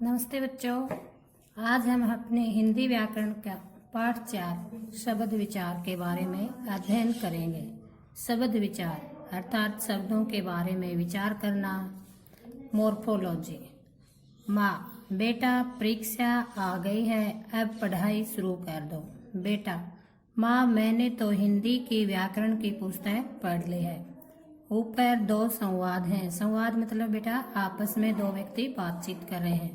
नमस्ते बच्चों। आज हम अपने हिंदी व्याकरण का पाठ 4 शब्द विचार के बारे में अध्ययन करेंगे। शब्द विचार अर्थात शब्दों के बारे में विचार करना। मोर्फोलॉजी। माँ, बेटा परीक्षा आ गई है, अब पढ़ाई शुरू कर दो। बेटा, माँ मैंने तो हिंदी की व्याकरण की पुस्तक पढ़ ली है। ऊपर दो संवाद हैं। संवाद मतलब बेटा आपस में दो व्यक्ति बातचीत कर रहे हैं,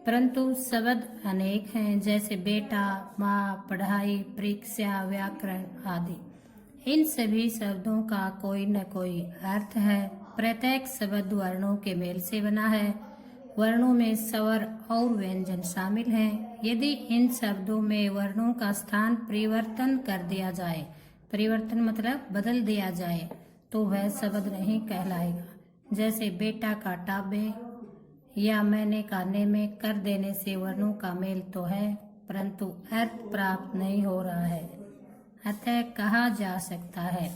परंतु शब्द अनेक हैं, जैसे बेटा, माँ, पढ़ाई, परीक्षा, व्याकरण आदि। इन सभी शब्दों का कोई न कोई अर्थ है। प्रत्येक शब्द वर्णों के मेल से बना है। वर्णों में स्वर और व्यंजन शामिल हैं। यदि इन शब्दों में वर्णों का स्थान परिवर्तन कर दिया जाए, परिवर्तन मतलब बदल दिया जाए, तो वह शब्द नहीं कहलाएगा। जैसे बेटा का टाबे या मैंने काने में कर देने से वर्णों का मेल तो है, परंतु अर्थ प्राप्त नहीं हो रहा है। अतः कहा जा सकता है,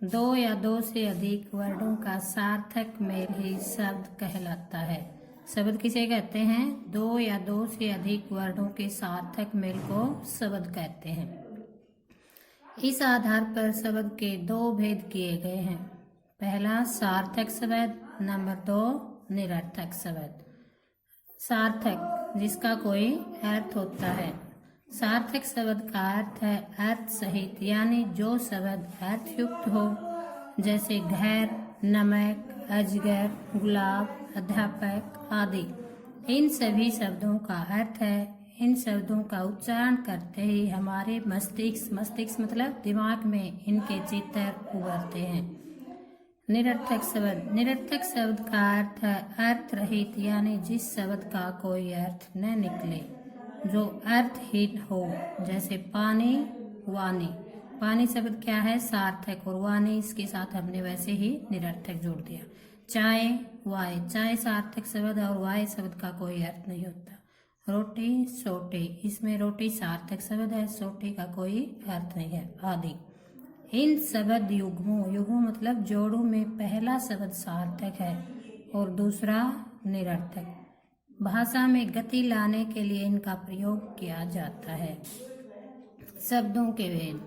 दो या दो से अधिक वर्णों का सार्थक मेल ही शब्द कहलाता है। शब्द किसे कहते हैं? दो या दो से अधिक वर्णों के सार्थक मेल को शब्द कहते हैं। इस आधार पर शब्द के दो भेद किए गए हैं। पहला सार्थक शब्द, नंबर 2 निरर्थक शब्द। सार्थक जिसका कोई अर्थ होता है। सार्थक शब्द का अर्थ है अर्थ सहित, यानी जो शब्द अर्थयुक्त हो, जैसे घर, नमक, अजगर, गुलाब, अध्यापक आदि। इन सभी शब्दों का अर्थ है। इन शब्दों का उच्चारण करते ही हमारे मस्तिष्क मतलब दिमाग में इनके चित्र उभरते हैं। निरर्थक शब्द। निरर्थक शब्द का अर्थ है अर्थ रहित, यानी जिस शब्द का कोई अर्थ न निकले, जो अर्थहीन हो, जैसे पानी, वाणी। पानी शब्द क्या है? सार्थक, और वाणी इसके साथ हमने वैसे ही निरर्थक जोड़ दिया। चाय, वाय। चाय सार्थक शब्द और वाय शब्द का कोई अर्थ नहीं होता। रोटी, सोटी। इसमें रोटी सार्थक शब्द है, सोटी का कोई अर्थ नहीं है आदि। इन शब्द युग्मों मतलब जोड़ों में पहला शब्द सार्थक है और दूसरा निरर्थक। भाषा में गति लाने के लिए इनका प्रयोग किया जाता है। शब्दों के भेद।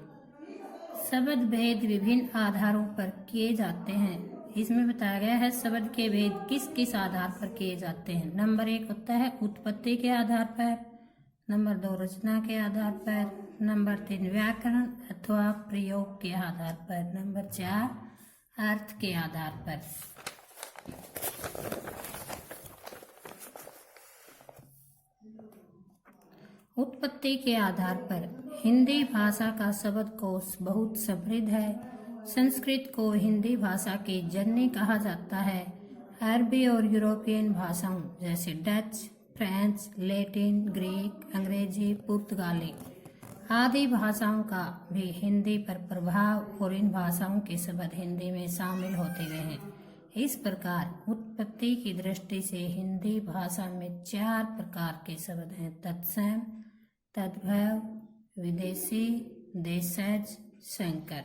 शब्द भेद विभिन्न आधारों पर किए जाते हैं। इसमें बताया गया है शब्द के भेद किस किस आधार पर किए जाते हैं। नंबर 1 होता है उत्पत्ति के आधार पर, नंबर 2 रचना के आधार पर, नंबर 3 व्याकरण अथवा प्रयोग के आधार पर, नंबर 4 अर्थ के आधार पर। उत्पत्ति के आधार पर हिंदी भाषा का शब्दकोश बहुत समृद्ध है। संस्कृत को हिंदी भाषा की जननी कहा जाता है। अरबी और यूरोपियन भाषाओं जैसे डच, फ्रेंच, लैटिन, ग्रीक, अंग्रेजी, पुर्तगाली आदि भाषाओं का भी हिंदी पर प्रभाव और इन भाषाओं के शब्द हिंदी में शामिल होते गए हैं। इस प्रकार उत्पत्ति की दृष्टि से हिंदी भाषा में 4 प्रकार के शब्द हैं: तत्सम, तद्भव, विदेशी, देशज, संकर।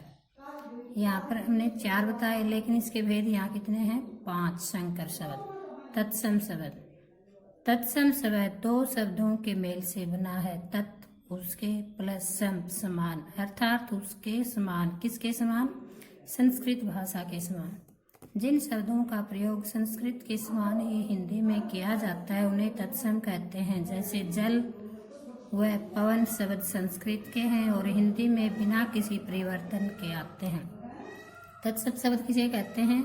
यहाँ पर हमने 4 बताए, लेकिन इसके भेद यहाँ कितने हैं? 5 संकर शब्द। तत्सम शब्द। तत्सम शब्द 2 शब्दों के मेल से बना है। तत् उसके प्लस सम समान, अर्थात उसके समान। किसके समान? संस्कृत भाषा के समान। जिन शब्दों का प्रयोग संस्कृत के समान ही हिंदी में किया जाता है उन्हें तत्सम कहते हैं। जैसे जल व पवन शब्द संस्कृत के हैं और हिंदी में बिना किसी परिवर्तन के आते हैं। तत्सम शब्द किसे कहते हैं?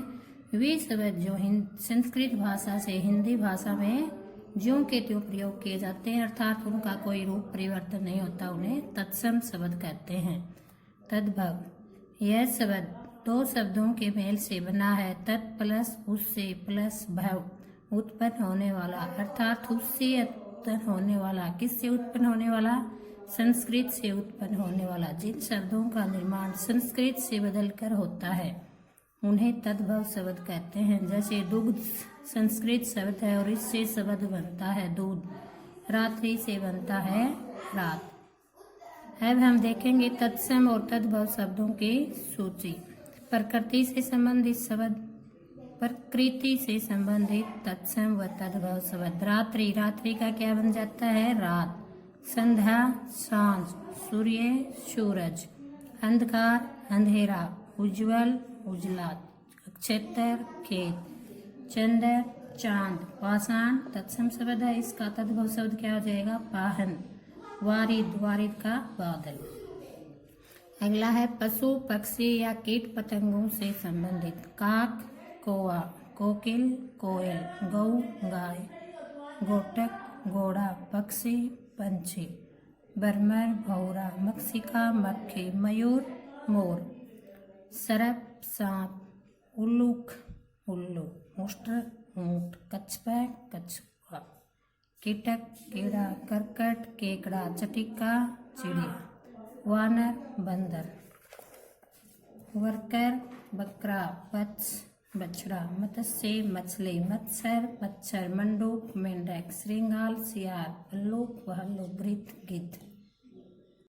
वे शब्द जो संस्कृत भाषा से हिंदी भाषा में ज्यों के त्यों प्रयोग किए जाते हैं, अर्थात उनका कोई रूप परिवर्तन नहीं होता, उन्हें तत्सम शब्द कहते हैं। तद्भव। यह शब्द 2 शब्दों के मेल से बना है। तत् प्लस उससे प्लस भव, उत्पन्न होने वाला, अर्थात उससे उत्पन्न होने वाला। किससे उत्पन्न होने वाला? संस्कृत से उत्पन्न होने वाला। जिन शब्दों का निर्माण संस्कृत से बदलकर होता है उन्हें तद्भव शब्द कहते हैं। जैसे दुग्ध संस्कृत शब्द है और इससे शब्द बनता है दूध। रात्रि से बनता है रात। अब हम देखेंगे तत्सम और तद्भव शब्दों की सूची। प्रकृति से संबंधित शब्द। प्रकृति से संबंधित तत्सम व तद्भव शब्द। रात्रि, रात्रि का क्या बन जाता है? रात। संध्या, सांझ। सूर्य, सूरज। अंधकार, अंधेरा। उज्जवल, उजला। नक्षत्र, खेत। चंद्र, चांद। पाषाण तत्सम शब्द है, इसका तद्भव शब्द क्या हो जाएगा? पाहन। वारिद, वारिद का बादल। अगला है पशु पक्षी या कीट पतंगों से संबंधित। काक, कौआ। कोकिल, कोयल। गौ, गाय। गोटक, घोड़ा। पक्षी, पंछी। बरमर, भौरा। मक्षिका, मक्खी। मयूर, मोर। सर्प, सांप। उल्लूक, उल्लू। उष्ट्र, ऊंट। कछुआ, कछुआ। कीटक, कीड़ा। करकट, केकड़ा। चटिका, चिड़िया। वानर, बंदर। वर्कर, बकरा। वत्स, बछड़ा। मत्स्य, मछली। मत्सर, मच्छर। मंडूक, मेंढक। श्रृंगाल, सियार। भल्लूक, भालू। गिद्ध, गिद्ध।